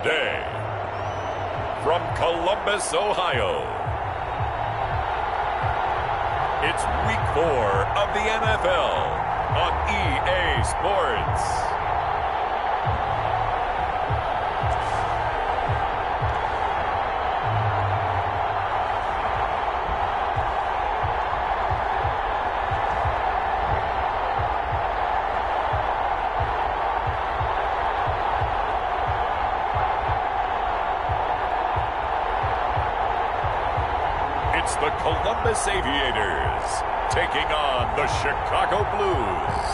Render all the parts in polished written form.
Today, from Columbus, Ohio, it's Week 4 of the NFL on EA Sports. The Columbus Aviators taking on the Chicago Blues.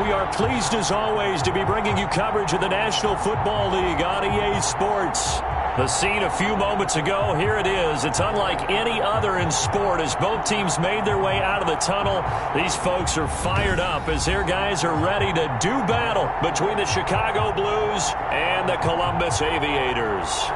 We are pleased as always to be bringing you coverage of the National Football League on EA Sports. The scene a few moments ago, here it is. It's unlike any other in sport as both teams made their way out of the tunnel. These folks are fired up as their guys are ready to do battle between the Chicago Blues and the Columbus Aviators.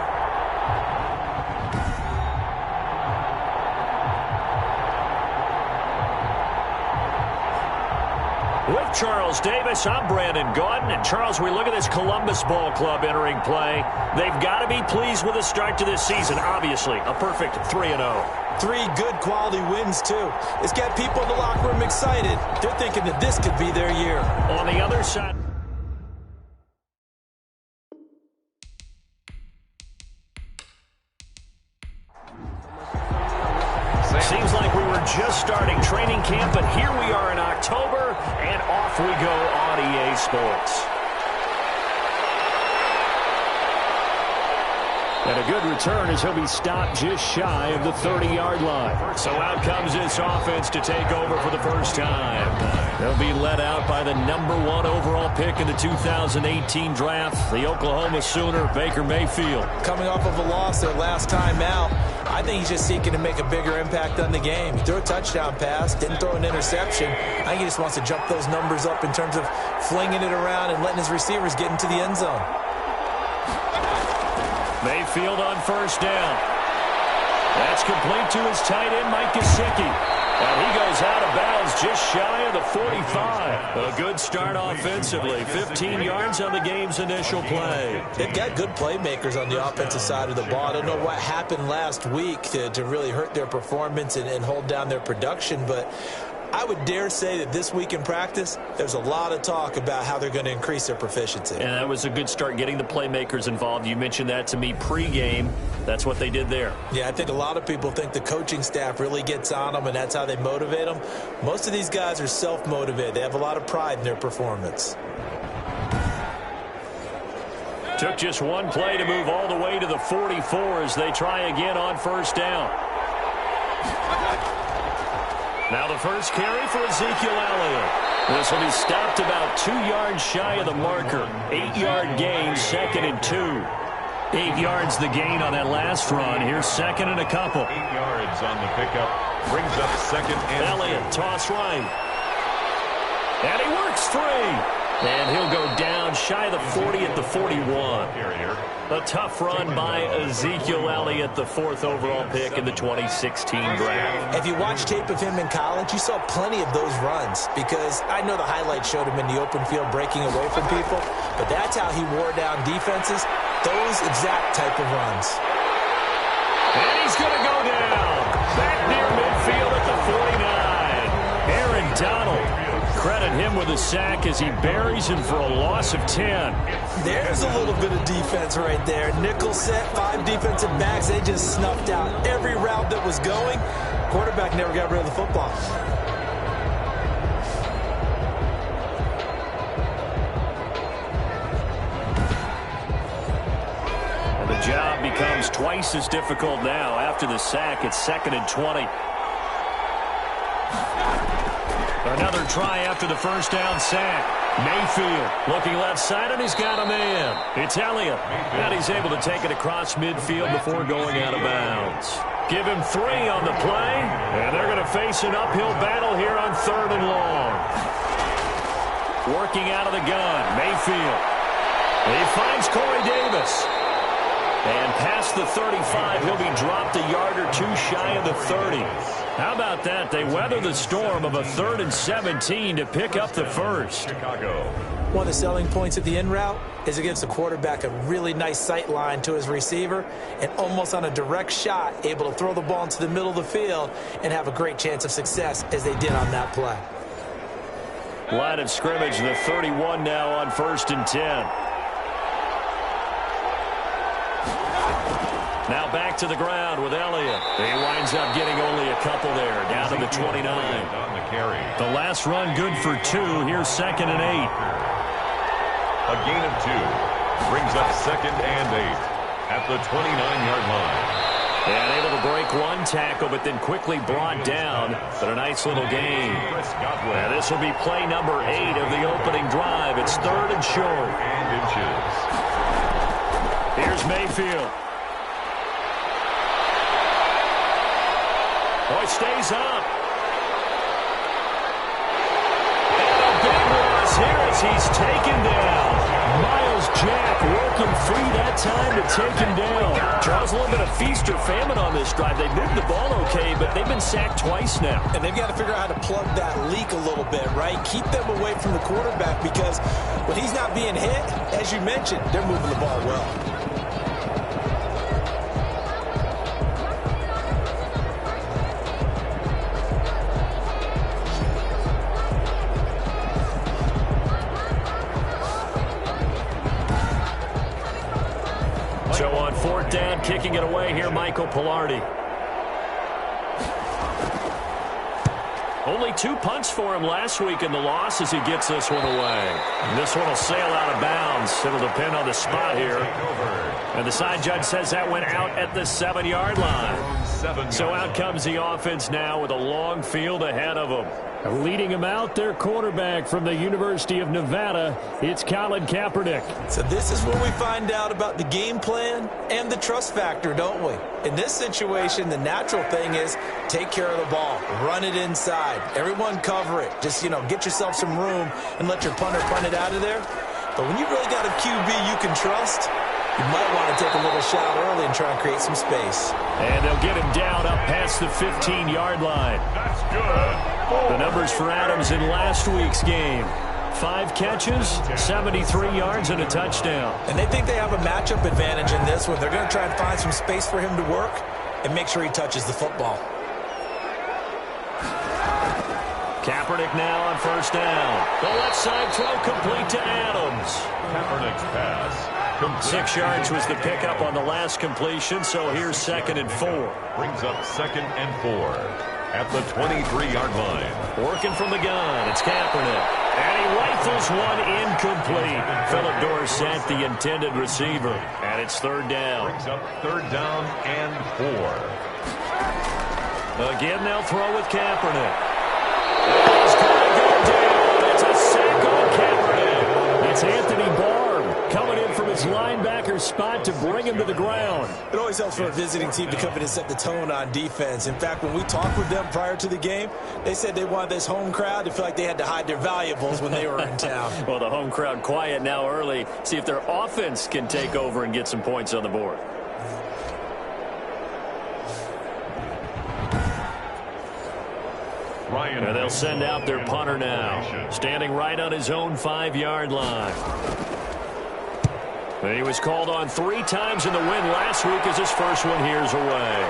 With Charles Davis, I'm Brandon Gaudin. And Charles, we look at this Columbus Ball Club entering play. They've got to be pleased with the start to this season. Obviously, a perfect 3-0. 3 good quality wins, too. It's got people in the locker room excited. They're thinking that this could be their year. On the other side... Seems like we were just starting training camp, but here we are in October, and off we go on EA Sports. And a good return as he'll be stopped just shy of the 30-yard line. So out comes this offense to take over for the first time. They'll be led out by the #1 overall pick in the 2018 draft, the Oklahoma Sooner, Baker Mayfield. Coming off of a loss their last time out, I think he's just seeking to make a bigger impact on the game. He threw a touchdown pass, didn't throw an interception. I think he just wants to jump those numbers up in terms of flinging it around and letting his receivers get into the end zone. Mayfield on first down. That's complete to his tight end, Mike Gesicki. And he goes out of bounds just shy of the 45. A good start offensively. 15 yards on the game's initial play. They've got good playmakers on the offensive side of the ball. I don't know what happened last week to really hurt their performance and hold down their production, but I would dare say that this week in practice, there's a lot of talk about how they're going to increase their proficiency. And that was a good start getting the playmakers involved. You mentioned that to me pregame. That's what they did there. Yeah, I think a lot of people think the coaching staff really gets on them, and that's how they motivate them. Most of these guys are self-motivated. They have a lot of pride in their performance. Took just one play to move all the way to the 44 as they try again on first down. Now the first carry for Ezekiel Elliott. This will be stopped about 2 yards shy of the marker. 8-yard gain, 2nd and 2. 8 yards the gain on that last run. Here's 2nd and a couple. 8 yards on the pickup. Brings up 2nd and 2. Elliott, toss right. And he works free. And he'll go down shy of the 40 at the 41. A tough run by Ezekiel Elliott, the 4th overall pick in the 2016 draft. If you watch tape of him in college, you saw plenty of those runs because I know the highlights showed him in the open field breaking away from people, but that's how he wore down defenses, those exact type of runs. And he's going to go down. Back near midfield at the 49. Aaron Donald. Credit him with a sack as he buries him for a loss of 10. There's a little bit of defense right there. Nickel set, 5 defensive backs. They just snuffed out every route that was going. Quarterback never got rid of the football. And the job becomes twice as difficult now. After the sack, it's 2nd and 20. Another try after the first down sack. Mayfield looking left side, and he's got a man. It's Elliott, and he's able to take it across midfield before going out of bounds. Give him 3 on the play, and they're going to face an uphill battle here on 3rd and long. Working out of the gun, Mayfield. He finds Corey Davis. And past the 35, he'll be dropped a yard or 2 shy of the 30. How about that? They weather the storm of a 3rd and 17 to pick up the first. Chicago. One of the selling points of the in route is it gives the quarterback a really nice sight line to his receiver and almost on a direct shot able to throw the ball into the middle of the field and have a great chance of success as they did on that play. Line of scrimmage, the 31 now on 1st and 10. Now back to the ground with Elliott. He winds up getting only a couple there, down to the 29. The last run good for 2. Here's 2nd and 8. A gain of 2 brings up 2nd and 8 at the 29-yard line. And able to break one tackle, but then quickly brought down. But a nice little gain. And this will be play number 8 of the opening drive. It's 3rd and short. And inches. Here's Mayfield. Oh, he stays up. And a big loss here as he's taken down. Miles Jack working free that time to take him down. Charles, a little bit of feast or famine on this drive. They moved the ball okay, but they've been sacked twice now. And they've got to figure out how to plug that leak a little bit, right? Keep them away from the quarterback because when he's not being hit, as you mentioned, they're moving the ball well. So on 4th down, kicking it away here, Michael Pilardi. Only 2 punts for him last week in the loss as he gets this one away. And this one will sail out of bounds. It'll depend on the spot here. And the side judge says that went out at the 7-yard line. So out comes the offense now with a long field ahead of them. Leading him out, their quarterback from the University of Nevada, it's Colin Kaepernick. So this is where we find out about the game plan and the trust factor, don't we? In this situation, the natural thing is take care of the ball, run it inside, everyone cover it. Just, get yourself some room and let your punter punt it out of there. But when you really got a QB you can trust, you might want to take a little shot early and try and create some space. And they'll get him down up past the 15-yard line. That's good. The numbers for Adams in last week's game. 5 catches, 73 yards, and a touchdown. And they think they have a matchup advantage in this one. They're going to try and find some space for him to work and make sure he touches the football. Kaepernick now on 1st down. The left side throw complete to Adams. Kaepernick's pass complete. 6 yards was the pickup on the last completion, so here's 2nd and 4. Brings up 2nd and 4 at the 23-yard line. Working from the gun, it's Kaepernick. And he rifles one incomplete. Philip Dorsett, the intended receiver. And it's 3rd down. Brings up 3rd down and 4. Again, they'll throw with Kaepernick. He's going to go down. It's a sack on Kaepernick. That's Anthony Barr coming in from his linebacker spot to bring him to the ground. It always helps for a visiting team to come in and set the tone on defense. In fact, when we talked with them prior to the game, they said they wanted this home crowd to feel like they had to hide their valuables when they were in town. Well, the home crowd quiet now early. See if their offense can take over and get some points on the board. And they'll send out their punter now, standing right on his own 5-yard line. And he was called on 3 times in the win last week as his first one here's away.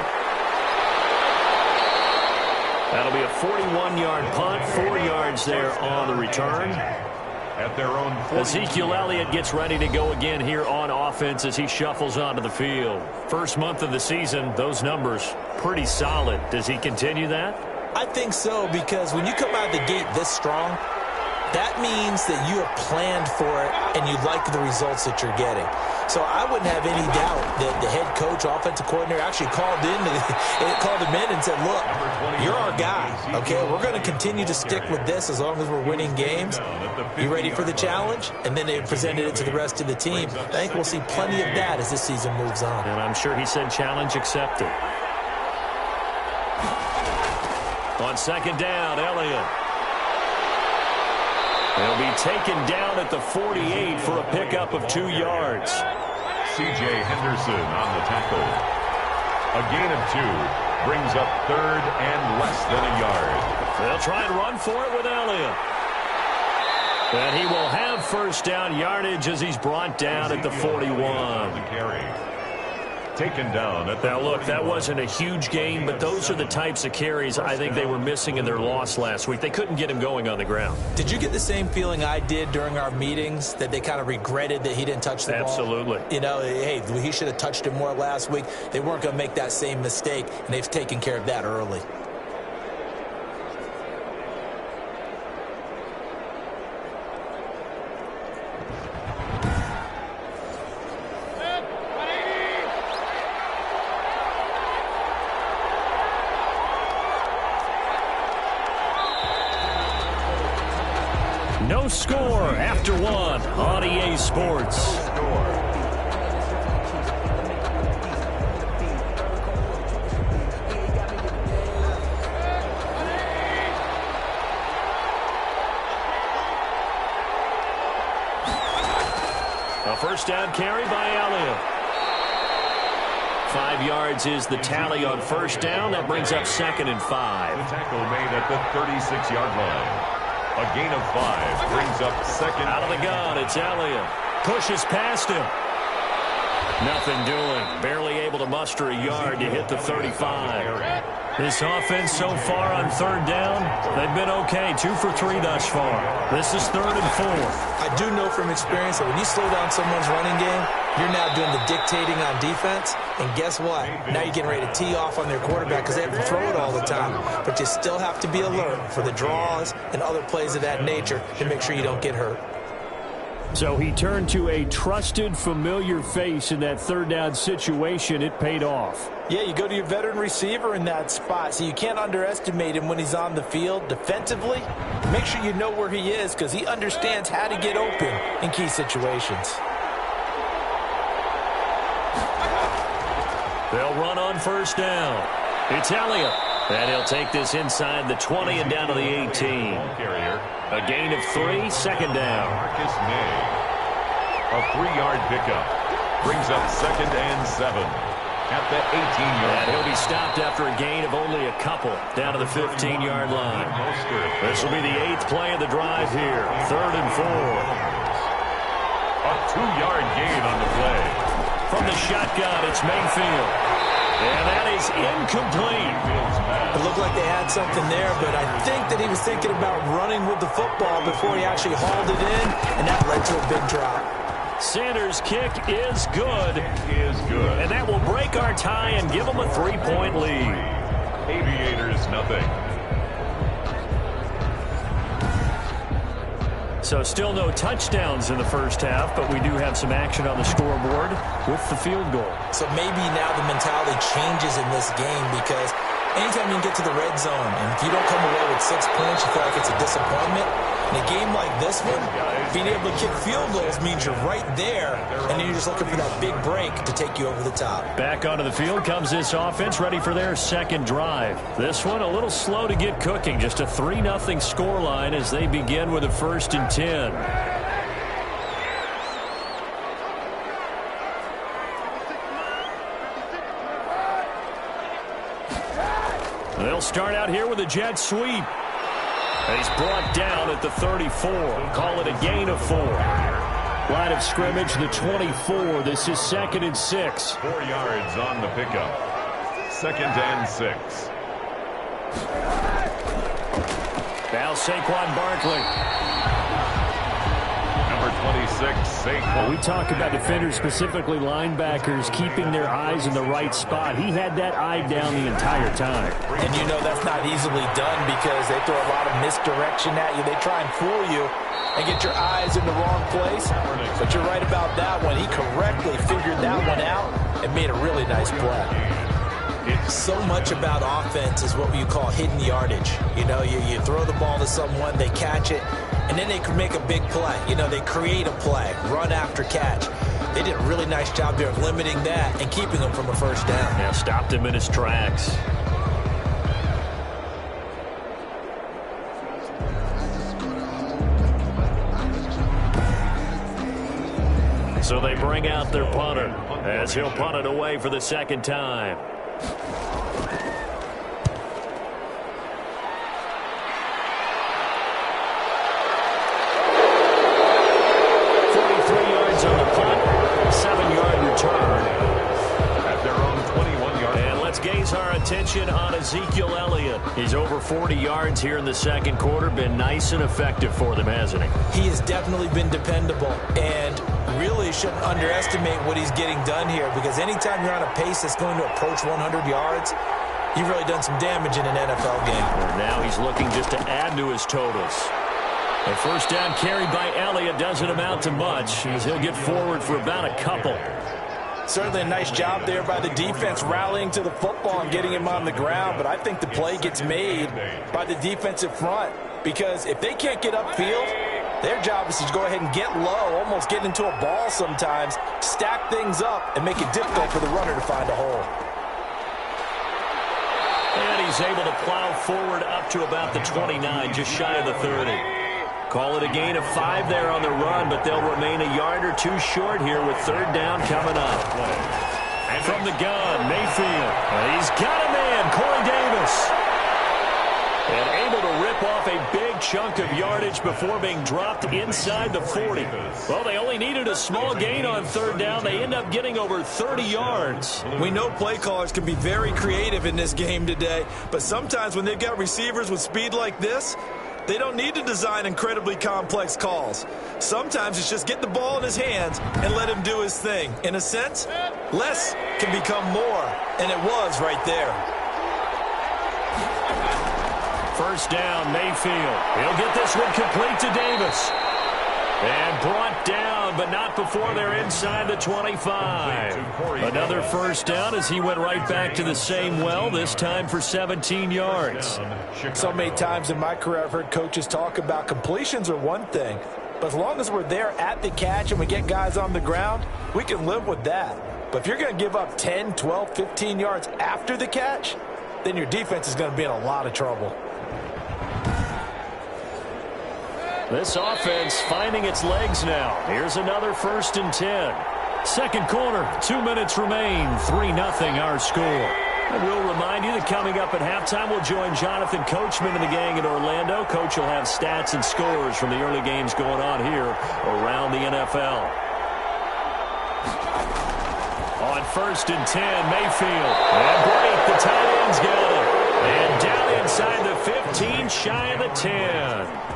That'll be a 41-yard punt, 4 yards there on the return. At their own 40. Ezekiel Elliott gets ready to go again here on offense as he shuffles onto the field. First month of the season, those numbers pretty solid. Does he continue that? I think so, because when you come out of the gate this strong, that means that you have planned for it and you like the results that you're getting. So I wouldn't have any doubt that the head coach, offensive coordinator, actually called him in and said, look, you're our guy, okay? We're going to continue to stick with this as long as we're winning games. You ready for the challenge? And then they presented it to the rest of the team. I think we'll see plenty of that as this season moves on. And I'm sure he said challenge accepted. On 2nd down, Elliott. He'll be taken down at the 48 for a pickup of 2 yards. C.J. Henderson on the tackle. A gain of 2 brings up 3rd and less than a yard. They'll try and run for it with Elliott. And he will have first down yardage as he's brought down at the 41. Taken down at the Now, look, that wasn't a huge gain, but those are the types of carries I think they were missing in their loss last week. They couldn't get him going on the ground. Did you get the same feeling I did during our meetings, that they kind of regretted that he didn't touch the ball? Absolutely. You know, hey, he should have touched it more last week. They weren't going to make that same mistake, and they've taken care of that early. No score after one on EA Sports. A first down carry by Elliott. 5 yards is the tally on first down. That brings up 2nd and 5. The tackle made at the 36-yard line. A gain of 5 brings up 2nd. Out of the gun, it's Elliott. Pushes past him. Nothing doing. Barely able to muster a yard to hit the 35. This offense so far on 3rd down, they've been okay. 2 for 3 thus far. This is 3rd and 4. I do know from experience that when you slow down someone's running game, you're now doing the dictating on defense. And guess what? Now you're getting ready to tee off on their quarterback because they have to throw it all the time. But you still have to be alert for the draws and other plays of that nature to make sure you don't get hurt. So he turned to a trusted, familiar face in that 3rd down situation. It paid off. Yeah, you go to your veteran receiver in that spot, so you can't underestimate him when he's on the field defensively. Make sure you know where he is because he understands how to get open in key situations. They'll run on first down. It's Elliott. And he'll take this inside the 20 and down to the 18. A gain of 3, 2nd down. Marcus May. A 3-yard pickup. Brings up 2nd and 7. At the 18-yard line. And he'll be stopped after a gain of only a couple down to the 15-yard line. This will be the 8th play of the drive here. 3rd and 4. A 2-yard gain on the play. From the shotgun, it's Mayfield. And that is incomplete. It looked like they had something there, but I think that he was thinking about running with the football before he actually hauled it in, and that led to a big drop. Sanders' kick is good. And that will break our tie and give them a 3-point lead. Aviators, nothing. So still no touchdowns in the first half, but we do have some action on the scoreboard with the field goal. So maybe now the mentality changes in this game because anytime you can get to the red zone, and if you don't come away with 6 points, you feel like it's a disappointment. In a game like this one, being able to kick field goals means you're right there, and then you're just looking for that big break to take you over the top. Back onto the field comes this offense, ready for their 2nd drive. This one a little slow to get cooking, just a 3-0 scoreline as they begin with a 1st and 10. They'll start out here with a jet sweep. He's brought down at the 34. Call it a gain of 4. Line of scrimmage, the 24. This is 2nd and 6. 4 yards on the pickup. 2nd and 6. Now Saquon Barkley. Number 26, Saquon. We talk about defenders, specifically linebackers, keeping their eyes in the right spot. He had that eye down the entire time. And you know that's not easily done because they throw a lot of misdirection at you. They try and fool you and get your eyes in the wrong place. But you're right about that one. He correctly figured that one out and made a really nice play. So much about offense is what you call hidden yardage. You know, you throw the ball to someone, they catch it, and then they can make a big play. You know, they create a play, run after catch. They did a really nice job there of limiting that and keeping him from a first down. Yeah, stopped him in his tracks. So they bring out their punter as he'll punt it away for the 2nd time. attention on Ezekiel Elliott. He's over 40 yards here in the second quarter. Been nice and effective for them, hasn't he? He has definitely been dependable, and really shouldn't underestimate what he's getting done here, because anytime you're on a pace that's going to approach 100 yards, you've really done some damage in an NFL game. And now he's looking just to add to his totals. A first down carry by Elliott doesn't amount to much, as he'll get forward for about a couple. Certainly a nice job there by the defense rallying to the football and getting him on the ground, but I think the play gets made by the defensive front, because if they can't get upfield, their job is to go ahead and get low, almost get into a ball sometimes, stack things up, and make it difficult for the runner to find a hole. And he's able to plow forward up to about the 29, just shy of the 30. Call it a gain of 5 there on the run, but they'll remain a yard or two short here with third down coming up. And from the gun, Mayfield. He's got a man, Corey Davis. And able to rip off a big chunk of yardage before being dropped inside the 40. Well, they only needed a small gain on third down. They end up getting over 30 yards. We know play callers can be very creative in this game today, but sometimes when they've got receivers with speed like this, they don't need to design incredibly complex calls. Sometimes it's just get the ball in his hands and let him do his thing. In a sense, less can become more, and it was right there. First down, Mayfield. He'll get this one complete to Davis. And brought down, but not before they're inside the 25. Another first down as he went right back to the same well, this time for 17 yards. So many times in my career I've heard coaches talk about completions are one thing, but as long as we're there at the catch and we get guys on the ground, we can live with that. But if you're going to give up 10, 12, 15 yards after the catch, then your defense is going to be in a lot of trouble. This offense finding its legs now. Here's another 1st and 10. Second quarter, 2 minutes remain. 3-0 our score. And we'll remind you that coming up at halftime, we'll join Jonathan Coachman and the gang in Orlando. Coach will have stats and scores from the early games going on here around the NFL. On 1st and 10, Mayfield. And break, the tight end's got it. And down inside the 15, shy of the 10.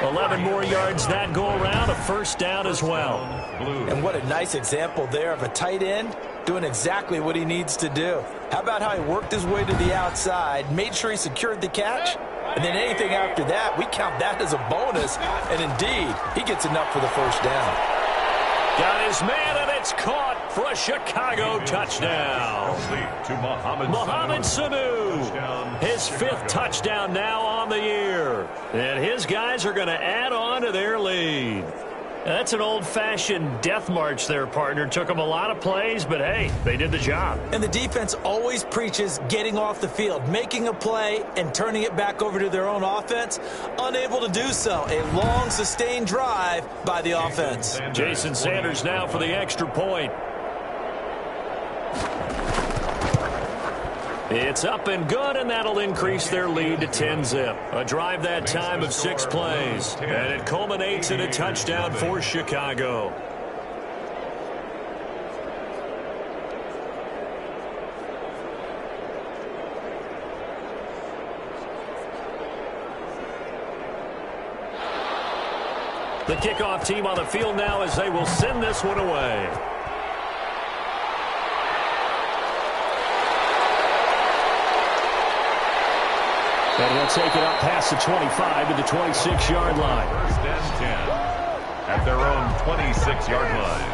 11 more yards that go around, a first down as well. And what a nice example there of a tight end doing exactly what he needs to do. How about how he worked his way to the outside, made sure he secured the catch, and then anything after that, we count that as a bonus. And indeed, he gets enough for the first down. Got his man, and it's caught for a Chicago touchdown. Mohamed Sanu, his 5th touchdown now on the year. And his guys are going to add on to their lead. That's an old-fashioned death march there, partner. Took them a lot of plays, but hey, they did the job. And the defense always preaches getting off the field, making a play, and turning it back over to their own offense. Unable to do so. A long, sustained drive by the offense. Jason Sanders now for the extra point. It's up and good, and that'll increase their lead to 10-zip. A drive that time of 6 plays, and it culminates in a touchdown for Chicago. The kickoff team on the field now as they will send this one away. And he'll take it up past the 25 to the 26-yard line. 1st and 10 at their own 26-yard line.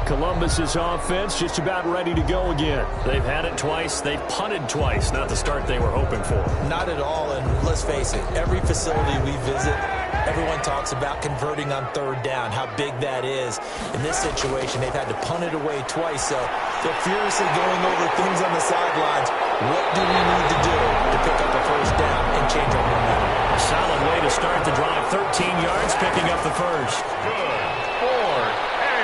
Columbus's offense just about ready to go again. They've had it twice. They've punted twice. Not the start they were hoping for. Not at all, and let's face it, every facility we visit, everyone talks about converting on third down, how big that is. In this situation, they've had to punt it away twice, so they're furiously going over things on the sidelines. What do we need to do to pick up a first down and change our momentum? A solid way to start the drive. 13 yards, picking up the first. Good for A.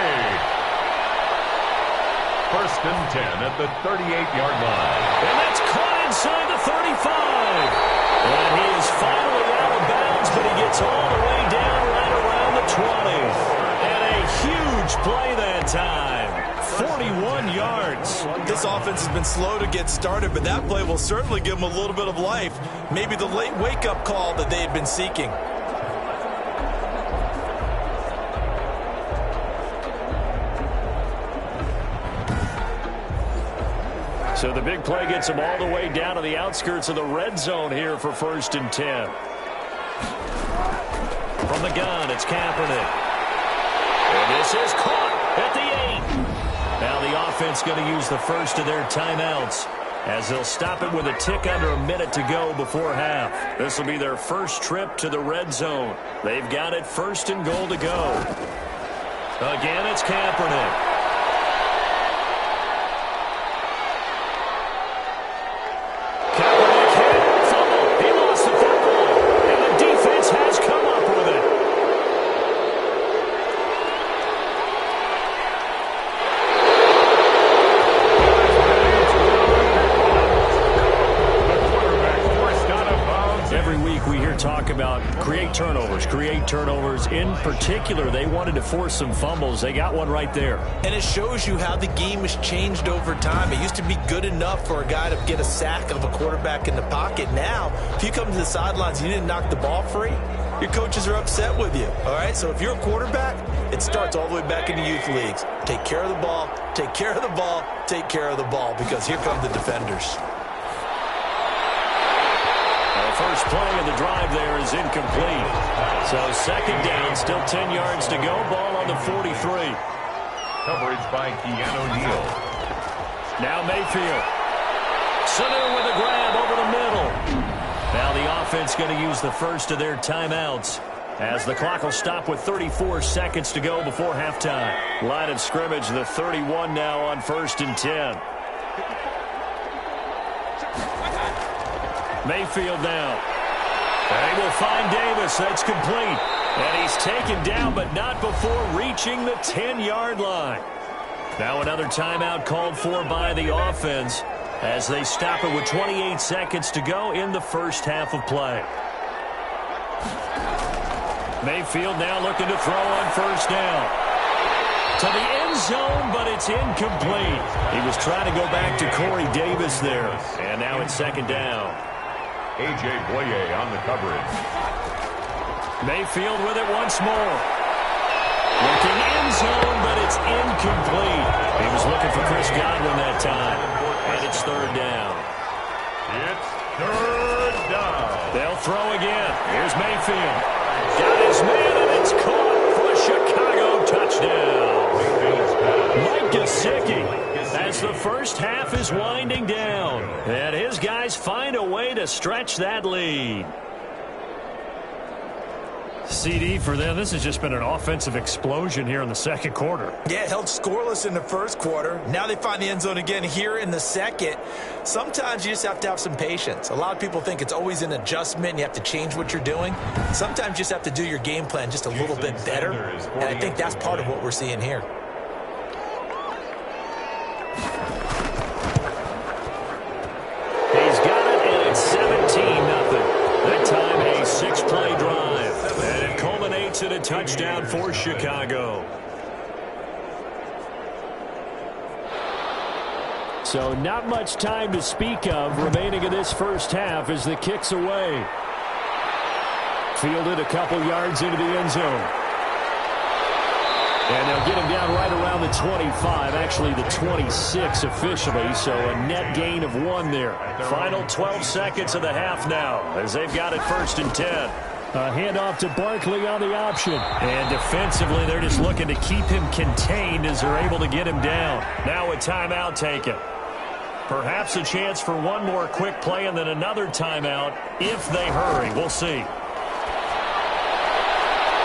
1st and 10 at the 38-yard line. And that's caught inside the 35. And he is finally out of bounds, but he gets all the way down right around the 20. And a huge play that time. 41 yards. This offense has been slow to get started, but that play will certainly give them a little bit of life. Maybe the late wake-up call that they had been seeking. So the big play gets them all the way down to the outskirts of the red zone here for 1st and 10. From the gun, it's Kaepernick. And this is caught at the 8. Now the offense going to use the first of their timeouts as they'll stop it with a tick under a minute to go before half. This will be their first trip to the red zone. They've got it 1st and goal to go. Again, it's Kaepernick. Create turnovers. In particular, they wanted to force some fumbles. They got one right there. And it shows you how the game has changed over time. It used to be good enough for a guy to get a sack of a quarterback in the pocket. Now, if you come to the sidelines and you didn't knock the ball free, your coaches are upset with you. All right, so if you're a quarterback, it starts all the way back in the youth leagues. Take care of the ball, take care of the ball, take care of the ball, because here come the defenders. First play of the drive there is incomplete. So 2nd down, still 10 yards to go. Ball on the 43. Coverage by Keanu Neal. Now Mayfield. Sanu with a grab over the middle. Now the offense going to use the first of their timeouts as the clock will stop with 34 seconds to go before halftime. Line of scrimmage, the 31 now on 1st and 10. Mayfield now. They will find Davis. That's complete. And he's taken down, but not before reaching the 10-yard line. Now another timeout called for by the offense as they stop it with 28 seconds to go in the first half of play. Mayfield now looking to throw on 1st down. To the end zone, but it's incomplete. He was trying to go back to Corey Davis there. And now it's 2nd down. A.J. Boye on the coverage. Mayfield with it once more. Looking end zone, but it's incomplete. He was looking for Chris Godwin that time. And it's 3rd down. It's 3rd down. They'll throw again. Here's Mayfield. Got his man, and it's caught for a Chicago touchdown. Mike Gesicki, as the first half is winding down. And his guys find a way to stretch that lead. CD for them, this has just been an offensive explosion here in the 2nd quarter. Yeah, held scoreless in the 1st quarter. Now they find the end zone again here in the 2nd. Sometimes you just have to have some patience. A lot of people think it's always an adjustment and you have to change what you're doing. Sometimes you just have to do your game plan just a little bit better. And I think that's part of what we're seeing here. He's got it, and it's 17-0. That time a 6-play drive. And it culminates in a touchdown for Chicago. So not much time to speak of remaining in this first half as the kick's away. Fielded a couple yards into the end zone. And they'll get him down right around the 25, actually the 26 officially, so a net gain of 1 there. Final 12 seconds of the half now as they've got it 1st and 10. A handoff to Barkley on the option. And defensively, they're just looking to keep him contained as they're able to get him down. Now a timeout taken. Perhaps a chance for one more quick play and then another timeout if they hurry. We'll see.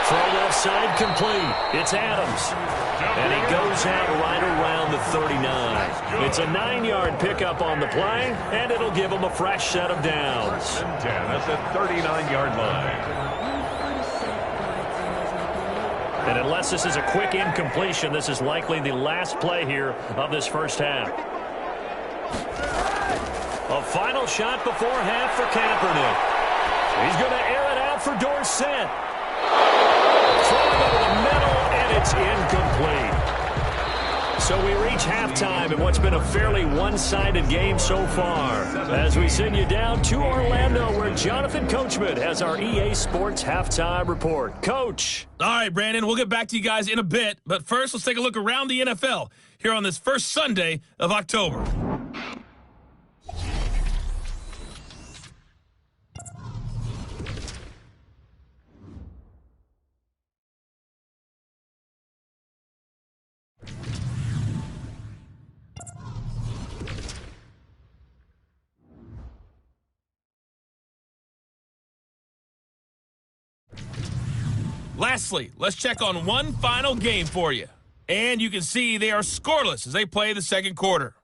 Throw left side complete. It's Adams. And he goes out right around the 39. It's a 9-yard pickup on the play, and it'll give him a fresh set of downs. That's a 39-yard line. And unless this is a quick incompletion, this is likely the last play here of this first half. A final shot before half for Kaepernick. He's going to air it out for Dorsett. Thrown over the middle, and it's incomplete. So we reach halftime in what's been a fairly one-sided game so far. As we send you down to Orlando, where Jonathan Coachman has our EA Sports Halftime Report. Coach. All right, Brandon, we'll get back to you guys in a bit. But first, let's take a look around the NFL here on this first Sunday of October. Lastly, let's check on one final game for you. And you can see they are scoreless as they play the second quarter.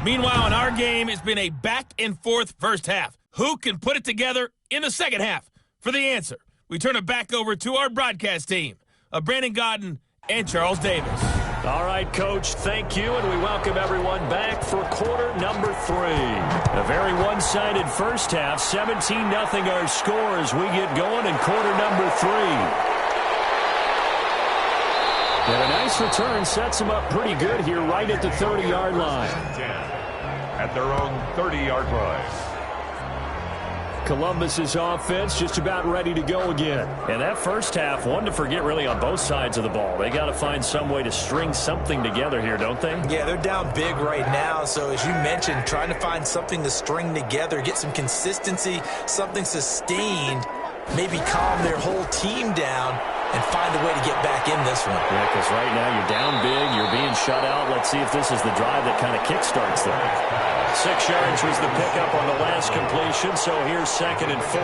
Meanwhile, in our game, it's been a back-and-forth first half. Who can put it together in the second half? For the answer, we turn it back over to our broadcast team of Brandon Godden and Charles Davis. All right, Coach, thank you, and we welcome everyone back for quarter number 3. A very one-sided first half, 17-0 our score as we get going in quarter number 3. And a nice return sets them up pretty good here right at the 30-yard line. At their own 30-yard line. Columbus's offense just about ready to go again. And that first half, one to forget really on both sides of the ball. They got to find some way to string something together here, don't they? Yeah, they're down big right now. So as you mentioned, trying to find something to string together, get some consistency, something sustained, maybe calm their whole team down and find a way to get back in this one. Yeah, because right now you're down big, you're being shut out. Let's see if this is the drive that kind of kickstarts them. 6 yards was the pickup on the last completion, so here's 2nd and 4.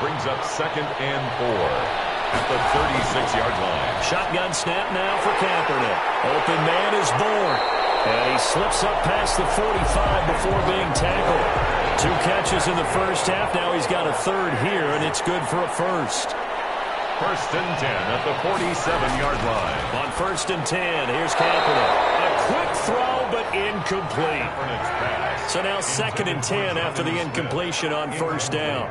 Brings up 2nd and 4 at the 36-yard line. Shotgun snap now for Kaepernick. Open man is born. And he slips up past the 45 before being tackled. 2 catches in the first half. Now he's got a third here, and it's good for a first. 1st and 10 at the 47-yard line. On 1st and 10, here's Kaepernick. A quick throw, but incomplete. So now 2nd and 10 after the incompletion on first down.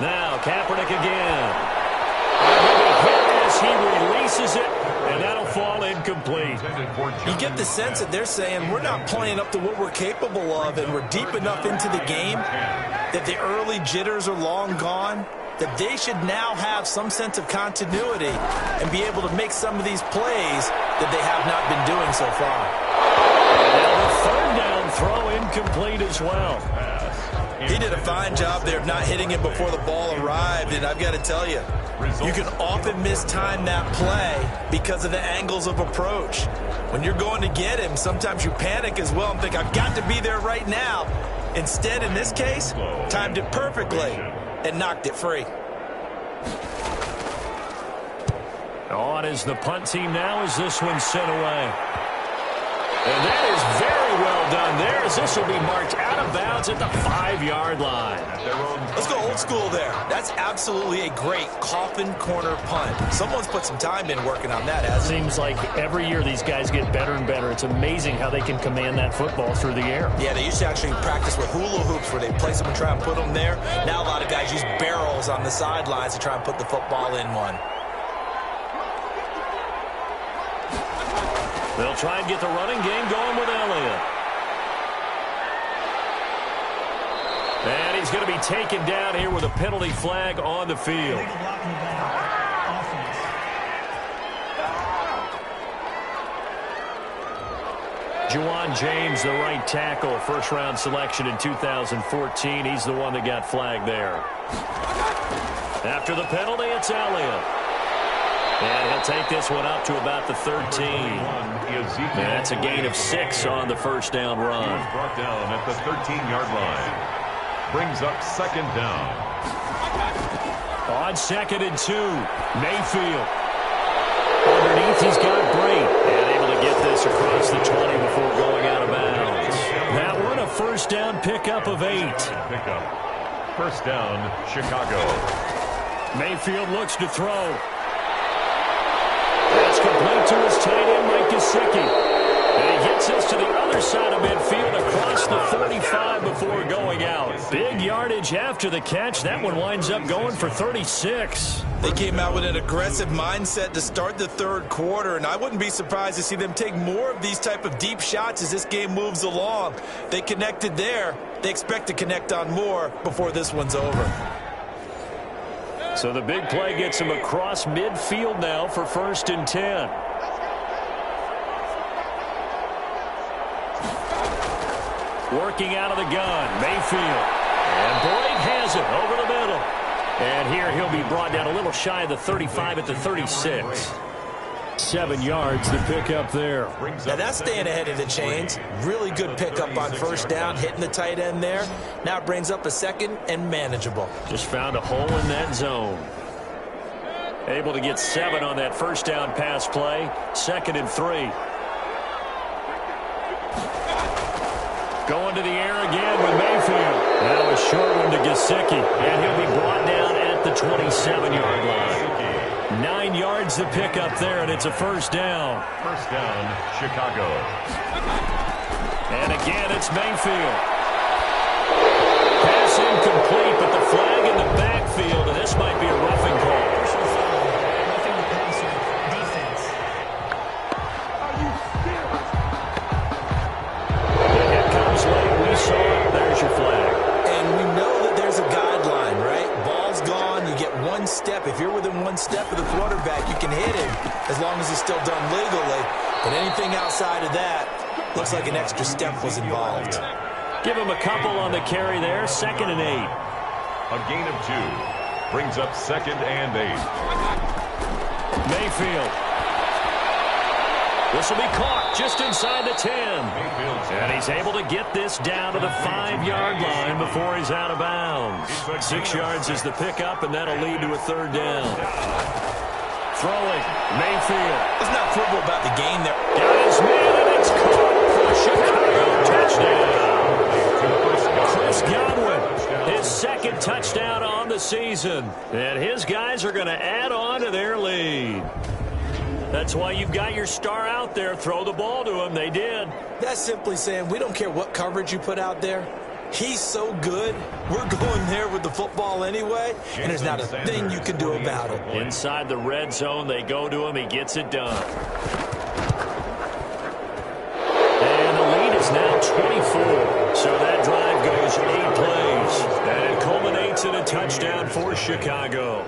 Now Kaepernick again. As he releases it, and that'll fall incomplete. You get the sense that they're saying we're not playing up to what we're capable of, and we're deep enough into the game that the early jitters are long gone, that they should now have some sense of continuity and be able to make some of these plays that they have not been doing so far. Now the third down throw incomplete as well. He did a fine job there of not hitting him before the ball arrived, and I've got to tell you, you can often mistime that play because of the angles of approach. When you're going to get him, sometimes you panic as well and think, I've got to be there right now. Instead, in this case, timed it perfectly and knocked it free. On is the punt team now as this one's sent away. And that is very well done there as this will be marked out of bounds at the 5-yard line. Let's go old school there. That's absolutely a great coffin corner punt. Someone's put some time in working on that, hasn't it? Seems like every year these guys get better and better. It's amazing how they can command that football through the air. Yeah, they used to actually practice with hula hoops where they place them and try and put them there. Now a lot of guys use barrels on the sidelines to try and put the football in one. They'll try and get the running game going with Elliott. And he's going to be taken down here with a penalty flag on the field. Juwan James, the right tackle, first-round selection in 2014. He's the one that got flagged there. After the penalty, it's Elliott. And he'll take this one up to about the 13. And that's a gain of 6 on the first down run. Brought down at the 13-yard line. Brings up 2nd down. On 2nd and 2, Mayfield. Underneath, he's got Brait. And able to get this across the 20 before going out of bounds. That one, a first down pickup of 8. Pickup. First down, Chicago. Mayfield looks to throw. That's complete to his tight end, Mike Gesicki. And he gets this to the other side of midfield across the 45 before going out. Big yardage after the catch. That one winds up going for 36. They came out with an aggressive mindset to start the third quarter, and I wouldn't be surprised to see them take more of these type of deep shots as this game moves along. They connected there. They expect to connect on more before this one's over. So the big play gets him across midfield now for 1st and 10. Working out of the gun, Mayfield. And Blake has it over the middle. And here he'll be brought down a little shy of the 35 at the 36. 7 yards the pickup there. Now that's staying ahead of the chains. Really good pickup on 1st down, hitting the tight end there. Now it brings up a 2nd and manageable. Just found a hole in that zone. Able to get 7 on that 1st down pass play. 2nd and 3. Going to the air again with Mayfield. Now a short one to Gesicki. And he'll be brought down at the 27-yard line. 9 yards to pick up there, and it's a 1st down. 1st down, Chicago. And again, it's Mayfield. Pass incomplete, but the flag in the backfield, and this might be a roughing call. There's your flag. And we know that there's a guideline, right? Ball's gone. You get 1 step. If you're within 1 step of the quarterback, you can hit him as long as it's still done legally. But anything outside of that looks like an extra step was involved. Give him a couple on the carry there. 2nd and 8. A gain of 2. Brings up 2nd and 8. Mayfield. This will be caught just inside the 10. And he's able to get this down to the 5-yard line before he's out of bounds. 6 yards is the pickup, and that'll lead to a 3rd down. Throwing, Mayfield. It's not football about the game there. Got his man, and it's caught for a Chicago touchdown. Chris Godwin, his 2nd touchdown on the season. And his guys are going to add on to their lead. That's why you've got your star out there. Throw the ball to him. They did. That's simply saying we don't care what coverage you put out there. He's so good. We're going there with the football anyway, and there's not a thing you can do about it. Inside the red zone, they go to him. He gets it done. And the lead is now 24. So that drive goes 8 plays. And it culminates in a touchdown for Chicago.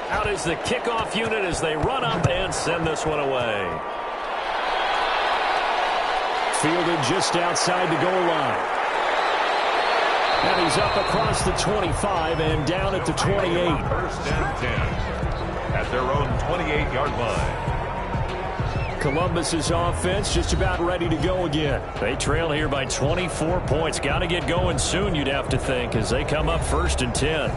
Out is the kickoff unit as they run up and send this one away. Fielded just outside the goal line. And he's up across the 25 and down at the 28. 1st and 10 at their own 28-yard line. Columbus's offense just about ready to go again. They trail here by 24 points. Got to get going soon, you'd have to think, as they come up 1st and 10.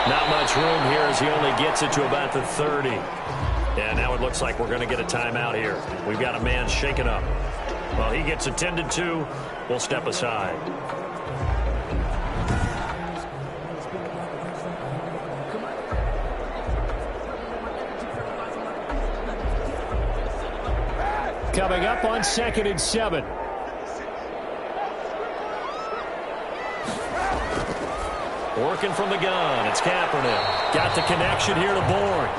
Not much room here as he only gets it to about the 30. And now it looks like we're going to get a timeout here. We've got a man shaken up. Well, he gets attended to. We'll step aside. Coming up on 2nd and 7. Working from the gun. It's Kaepernick. Got the connection here to Bourne.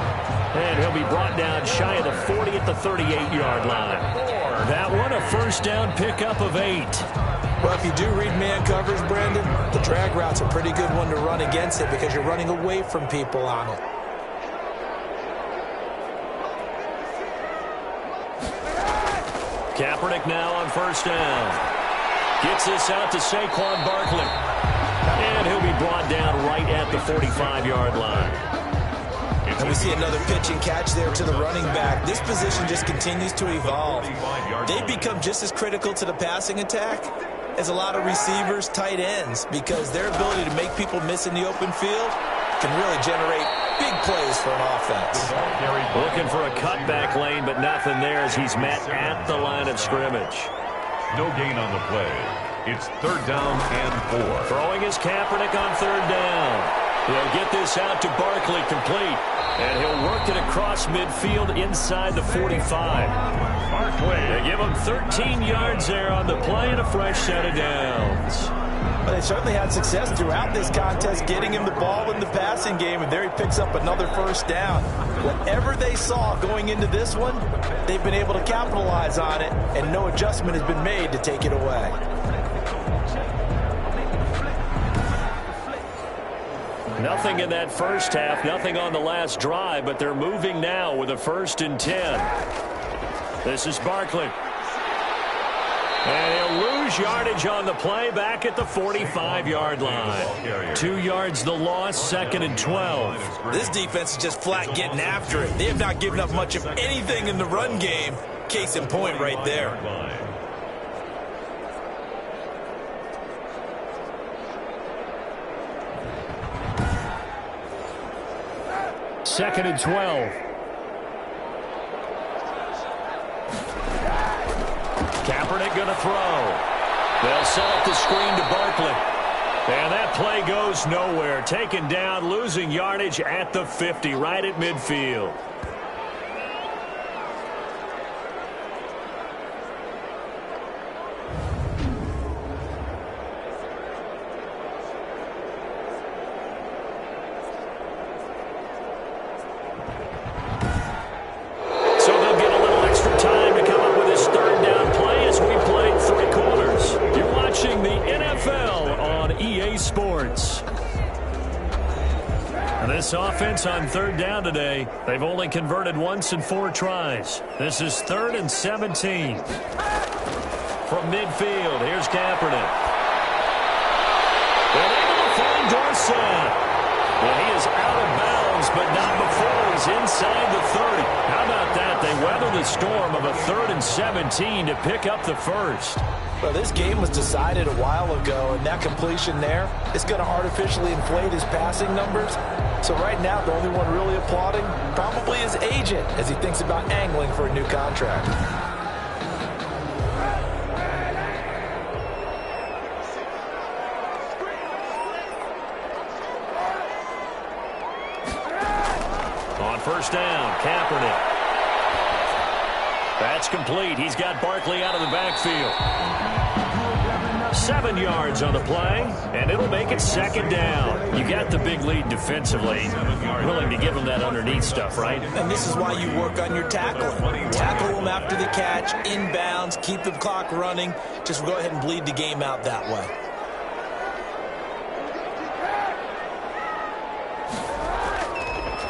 And he'll be brought down shy of the 40 at the 38-yard line. That one, a 1st down pickup of 8. Well, if you do read man coverage, Brandon, the drag route's a pretty good one to run against it because you're running away from people on it. Kaepernick now on 1st down. Gets this out to Saquon Barkley. And he'll be brought down right at the 45-yard line. And we see another pitch and catch there to the running back. This position just continues to evolve. They become just as critical to the passing attack is a lot of receivers, tight ends, because their ability to make people miss in the open field can really generate big plays for an offense. Looking for a cutback lane, but nothing there as he's met at the line of scrimmage. No gain on the play. It's 3rd down and 4. Throwing his Kaepernick on 3rd down. He'll get this out to Barkley, complete. And he'll work it across midfield inside the 45. They give him 13 yards there on the play and a fresh set of downs. But they certainly had success throughout this contest getting him the ball in the passing game, and there he picks up another 1st down. Whatever they saw going into this one, they've been able to capitalize on it, and no adjustment has been made to take it away. Nothing in that first half, nothing on the last drive, but they're moving now with a 1st and 10. This is Barkley. And he'll lose yardage on the play back at the 45-yard line. 2 yards the loss, 2nd and 12. This defense is just flat getting after it. They have not given up much of anything in the run game. Case in point right there. 2nd and 12. Kaepernick going to throw. They'll set up the screen to Barkley. And that play goes nowhere. Taken down, losing yardage at the 50, right at midfield. This offense on 3rd down today, they've only converted once in 4 tries. This is 3rd and 17. From midfield, here's Kaepernick. They're able to find Dorsett. Well, he is out of bounds, but not before he's inside the 30. How about that? They weather the storm of a 3rd and 17 to pick up the 1st. Well, this game was decided a while ago, and that completion there is going to artificially inflate his passing numbers. So right now, the only one really applauding probably his agent as he thinks about angling for a new contract. On 1st down, Kaepernick. That's complete. He's got Barkley out of the backfield. 7 yards on the play, and it'll make it 2nd down. You got the big lead defensively. Willing to give him that underneath stuff, right? And this is why you work on your tackling. Tackle them after the catch, inbounds, keep the clock running. Just go ahead and bleed the game out that way.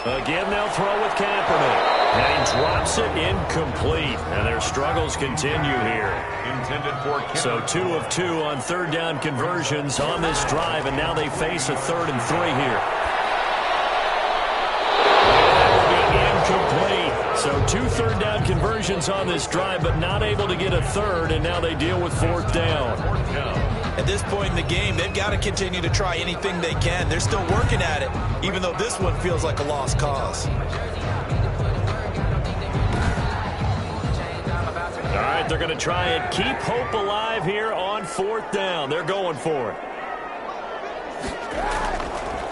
Again, they'll throw with Kaepernick. And he drops it incomplete. And their struggles continue here. Intended for so 2 of 2 on 3rd down conversions on this drive, and now they face a 3rd and 3 here. And that will be incomplete. So 2 3rd down conversions on this drive, but not able to get a 3rd, and now they deal with 4th down. At this point in the game, they've got to continue to try anything they can. They're still working at it, even though this one feels like a lost cause. All right, they're going to try and keep hope alive here on 4th down. They're going for it.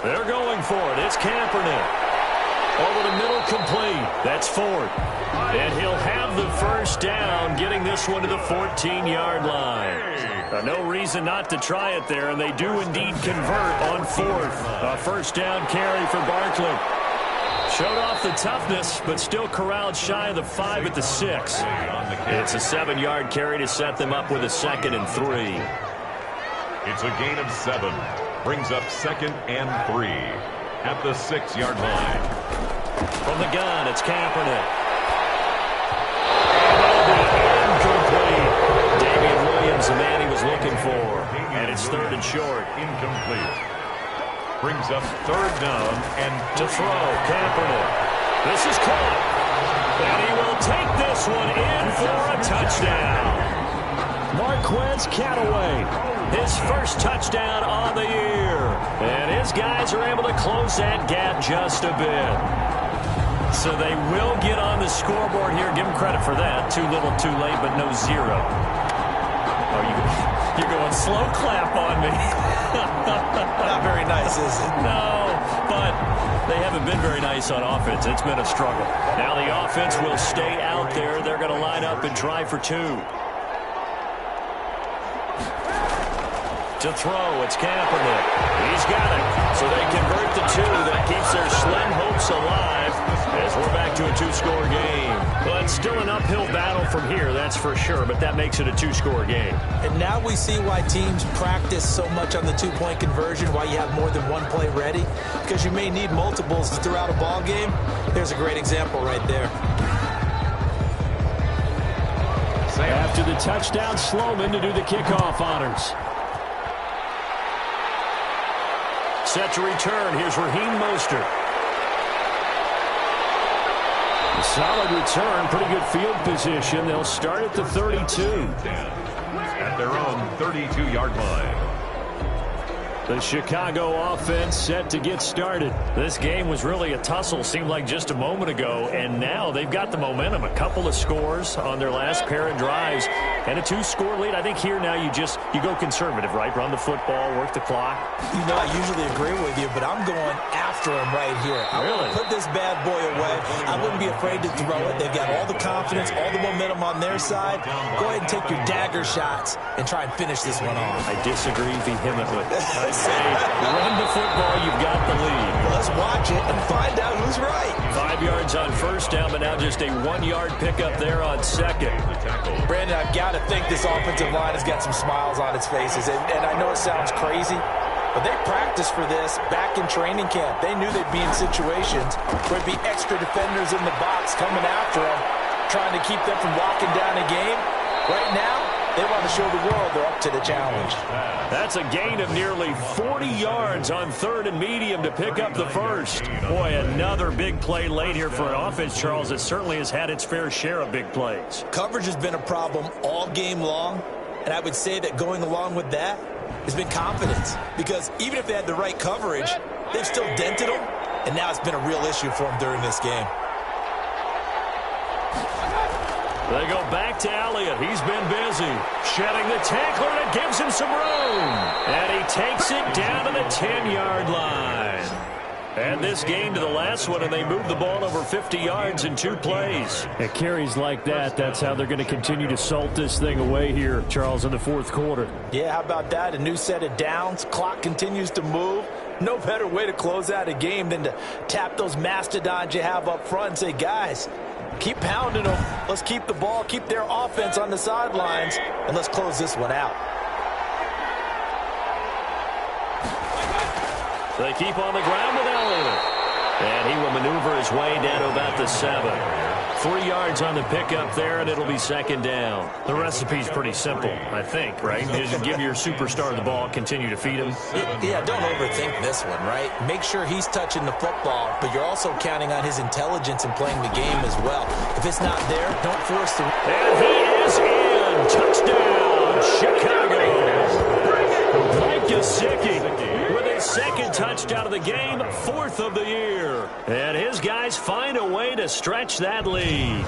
They're going for it. It's Kaepernick. Over the middle, complete. That's Ford. And he'll have the 1st down, getting this one to the 14-yard line. No reason not to try it there, and they do indeed convert on 4th. A 1st down carry for Barkley. Showed off the toughness, but still corralled shy of the 5 at the 6. It's a 7-yard carry to set them up with a 2nd and 3. It's a gain of 7. Brings up 2nd and 3 at the 6-yard line. From the gun, it's Kaepernick. And that'll be incomplete. Damian Williams, the man he was looking for. And it's 3rd and short. Incomplete. Brings up 3rd down and to throw, Kaepernick. This is caught. And he will take this one in for a touchdown. Marquez Cataway, his first touchdown on the year. And his guys are able to close that gap just a bit. So they will get on the scoreboard here. Give them credit for that. Too little, too late, but no zero. Oh, you're going slow clap on me. Not very nice, is it? No, but they haven't been very nice on offense. It's been a struggle. Now the offense will stay out there. They're going to line up and try for two. To throw, it's Kaepernick. He's got it. So they convert the two. That keeps their slim hopes alive as we're back to a two-score game. But still an uphill battle from here, that's for sure. But that makes it a two-score game. And now we see why teams practice so much on the two-point conversion, why you have more than one play ready. Because you may need multiples throughout a ball game. There's a great example right there. After the touchdown, Sloman to do the kickoff honors. Set to return. Here's Raheem Mostert. A solid return. Pretty good field position. They'll start at the 32. At their own 32-yard line. The Chicago offense set to get started. This game was really a tussle, seemed like just a moment ago, and now they've got the momentum. A couple of scores on their last pair of drives and a two-score lead. I think here now you go conservative, right? Run the football, work the clock. You know, I usually agree with you, but I'm going after him right here. I want to put this bad boy away. I wouldn't be afraid to throw it. They've got all the confidence, all the momentum on their side. Go ahead and take your dagger shots and try and finish this one off. I disagree vehemently. I say run the football, you've got the lead. Well, let's watch it and find out who's right. 5 yards on first down, but now just a 1-yard pickup there on second. Brandon, I've got to think this offensive line has got some smiles on its faces. And I know it sounds crazy, but they practiced for this back in training camp. They knew they'd be in situations where there'd be extra defenders in the box coming after them, trying to keep them from locking down a game. Right now, they want to show the world they're up to the challenge. That's a gain of nearly 40 yards on third and medium to pick up the first. Boy, another big play late here for an offense, Charles, that certainly has had its fair share of big plays. Coverage has been a problem all game long, and I would say that going along with that has been confidence. Because even if they had the right coverage, they've still dented them, and now it's been a real issue for them during this game. They go back to Elliott. He's been busy. Shedding the tackler, and it gives him some room. And he takes it down to the 10-yard line. And this game to the last one, and they move the ball over 50 yards in 2 plays. At carries like that, that's how they're going to continue to salt this thing away here, Charles, in the fourth quarter. Yeah, how about that? A new set of downs. Clock continues to move. No better way to close out a game than to tap those mastodons you have up front and say, guys, keep pounding them. Let's keep the ball, keep their offense on the sidelines, and let's close this one out. They keep on the ground with Elliott. And he will maneuver his way down to about the 7. 3 yards on the pickup there, and it'll be second down. The recipe's pretty simple, I think, right? Just give your superstar the ball, continue to feed him. Yeah, don't overthink this one, right? Make sure he's touching the football, but you're also counting on his intelligence in playing the game as well. If it's not there, don't force the... And he is in. Touchdown, Chicago. Mike Gesicki with his second touchdown of the game, 4th of the year. And his guys find a way to stretch that lead.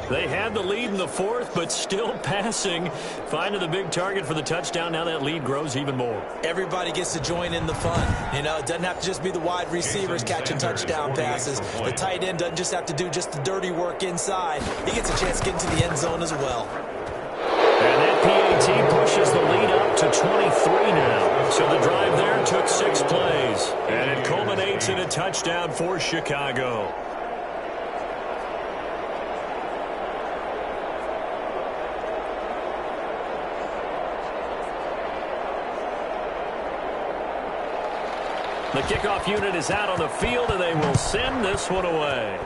They had the lead in the 4th, but still passing. Finding the big target for the touchdown. Now that lead grows even more. Everybody gets to join in the fun. You know, it doesn't have to just be the wide receivers catching touchdown passes. The tight end doesn't just have to do just the dirty work inside. He gets a chance to get into the end zone as well. And that PAT pushes the lead up to 23 now. So the drive there took 6 plays. And it culminates in a touchdown for Chicago. The kickoff unit is out on the field, and they will send this one away.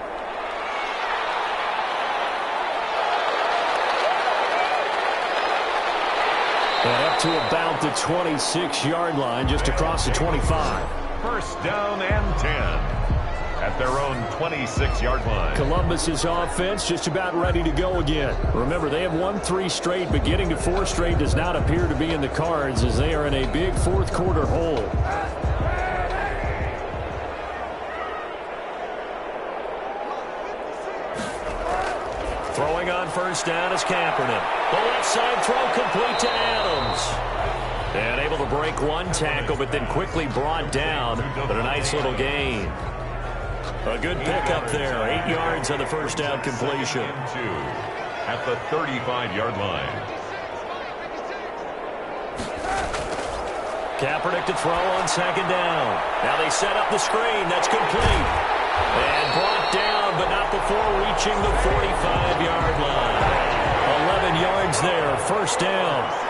And up to about the 26-yard line, just across the 25. First down and 10. at their own 26-yard line. Columbus's offense just about ready to go again. Remember, they have won 3 straight, but getting to 4 straight does not appear to be in the cards as they are in a big fourth-quarter hole. Throwing on first down is Kaepernick. The left side throw complete to Adams. And able to break one tackle, but then quickly brought down. But a nice little gain. A good pickup there. 8 yards on the first down completion. At the 35-yard line. Kaepernick to throw on second down. Now they set up the screen. That's complete. And brought down, but not before reaching the 45-yard line. 11 yards there. First down.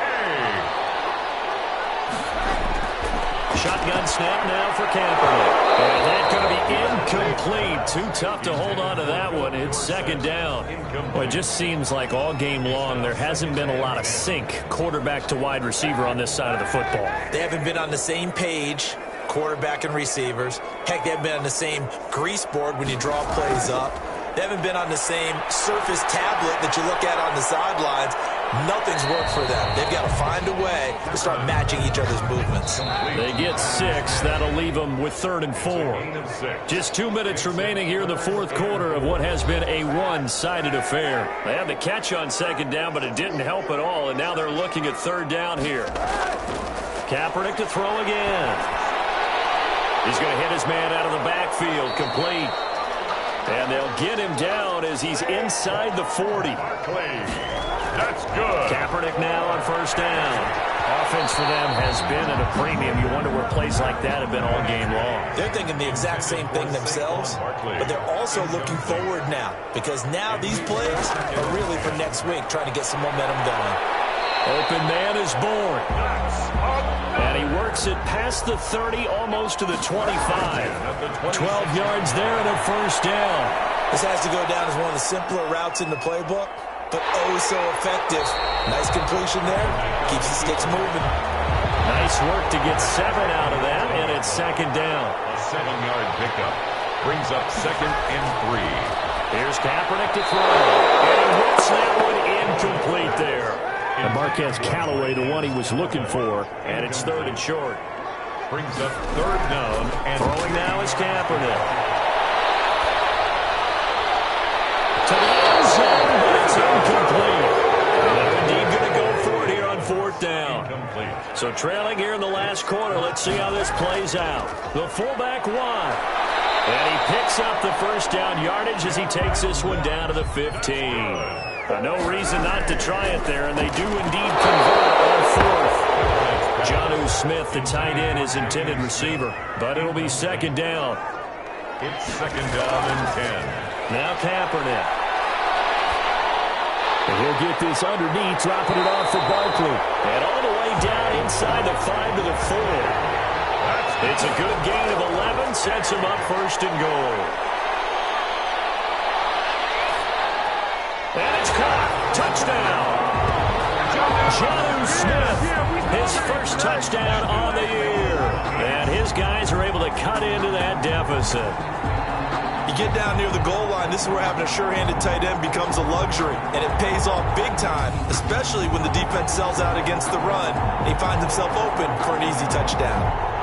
Shotgun snap now for Kaepernick. And that's going to be incomplete. Too tough to hold on to that one. It's second down. Well, it just seems like all game long there hasn't been a lot of sync quarterback to wide receiver on this side of the football. They haven't been on the same page, quarterback and receivers. Heck, they haven't been on the same grease board when you draw plays up. They haven't been on the same Surface tablet that you look at on the sidelines. Nothing's worked for them. They've got to find a way to start matching each other's movements. They get 6. That'll leave them with 3rd and 4. Just 2 minutes remaining here in the fourth quarter of what has been a one-sided affair. They had the catch on second down, but it didn't help at all, and now they're looking at third down here. Kaepernick to throw again. He's going to hit his man out of the backfield, complete. And they'll get him down as he's inside the 40. That's good. Kaepernick now on first down. Offense for them has been at a premium. You wonder where plays like that have been all game long. They're thinking the exact same thing themselves, but they're also looking forward now because now these plays are really for next week, trying to get some momentum going. Open man is born. And he works it past the 30, almost to the 25. 12 yards there and a first down. This has to go down as one of the simpler routes in the playbook, but oh so effective. Nice completion there. Keeps the sticks moving. Nice work to get 7 out of that, and it's second down. A 7-yard pickup brings up 2nd and 3. Here's Kaepernick to throw. And he whips that one incomplete there. And Marquez Callaway, the one he was looking for, and it's 3rd and short. Brings up 3rd down. And throwing now is Kaepernick. To the end zone, but it's incomplete. And they're indeed going to go for it here on 4th down. Incomplete. So trailing here in the last quarter, let's see how this plays out. The fullback wide. And he picks up the first down yardage as he takes this one down to the 15. No reason not to try it there, and they do indeed convert on 4th. Jonnu Smith, the tight end, is intended receiver, but it'll be second down. It's second down and 10. Now Kaepernick. And he'll get this underneath, dropping it off for Barkley. And all the way down inside the 5 to the 4. It's a good gain of 11, sets him up first and goal. And it's caught. Touchdown. Jonnu Smith, his first touchdown on the year. And his guys are able to cut into that deficit. You get down near the goal line, this is where having a sure-handed tight end becomes a luxury. And it pays off big time, especially when the defense sells out against the run. And he finds himself open for an easy touchdown.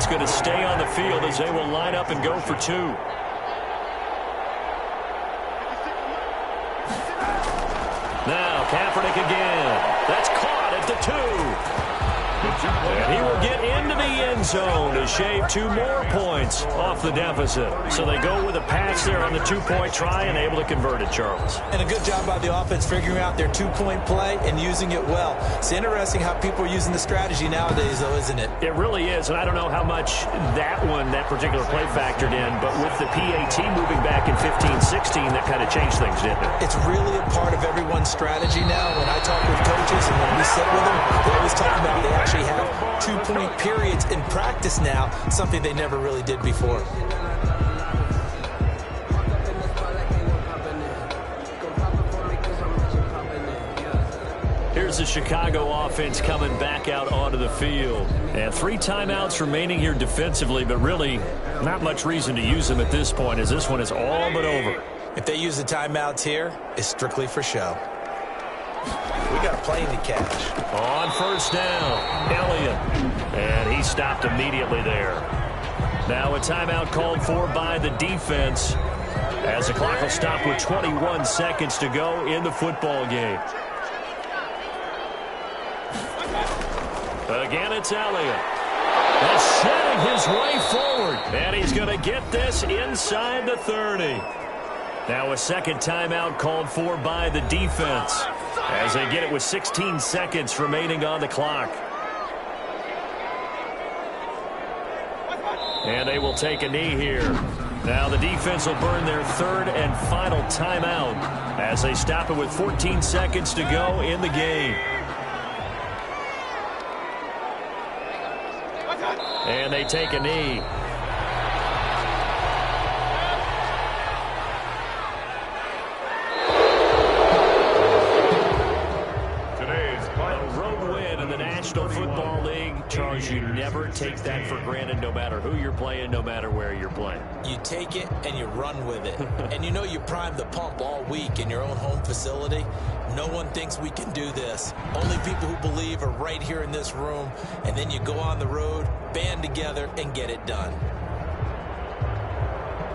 Going to stay on the field as they will line up and go for 2. Now Kaepernick again. That's caught at the 2. And he will get into the end zone to shave 2 more points off the deficit. So they go with a pass there on the 2-point try and able to convert it, Charles. And a good job by the offense figuring out their 2-point play and using it well. It's interesting how people are using the strategy nowadays, though, isn't it? It really is, and I don't know how much that particular play factored in, but with the PAT moving back in 15-16, that kind of changed things, didn't it? It's really a part of everyone's strategy now. When I talk with coaches and when we sit with them, they always talk about they actually have 2-point periods in practice now, something they never really did before. is the Chicago offense coming back out onto the field. And 3 timeouts remaining here defensively, but really not much reason to use them at this point, as this one is all but over. If they use the timeouts here, it's strictly for show. We got a plane to catch. On first down, Elliott. And he stopped immediately there. Now a timeout called for by the defense, as the clock will stop with 21 seconds to go in the football game. Again, it's Elliott. And shedding his way forward. And he's going to get this inside the 30. Now a second timeout called for by the defense, as they get it with 16 seconds remaining on the clock. And they will take a knee here. Now the defense will burn their third and final timeout as they stop it with 14 seconds to go in the game. And they take a knee. Football League, Charles, you never take that for granted, no matter who you're playing, no matter where you're playing. You take it and you run with it. And you know you primed the pump all week in your own home facility. No one thinks we can do this. Only people who believe are right here in this room. And then you go on the road, band together, and get it done.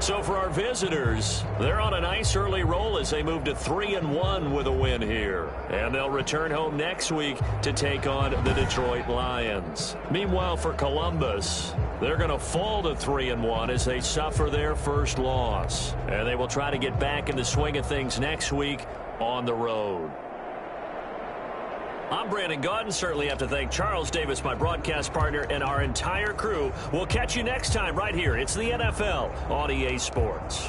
So for our visitors, they're on a nice early roll as they move to 3-1 with a win here. And they'll return home next week to take on the Detroit Lions. Meanwhile, for Columbus, they're going to fall to 3-1 as they suffer their first loss. And they will try to get back in the swing of things next week on the road. I'm Brandon Gaudin. Certainly have to thank Charles Davis, my broadcast partner, and our entire crew. We'll catch you next time right here. It's the NFL on EA Sports.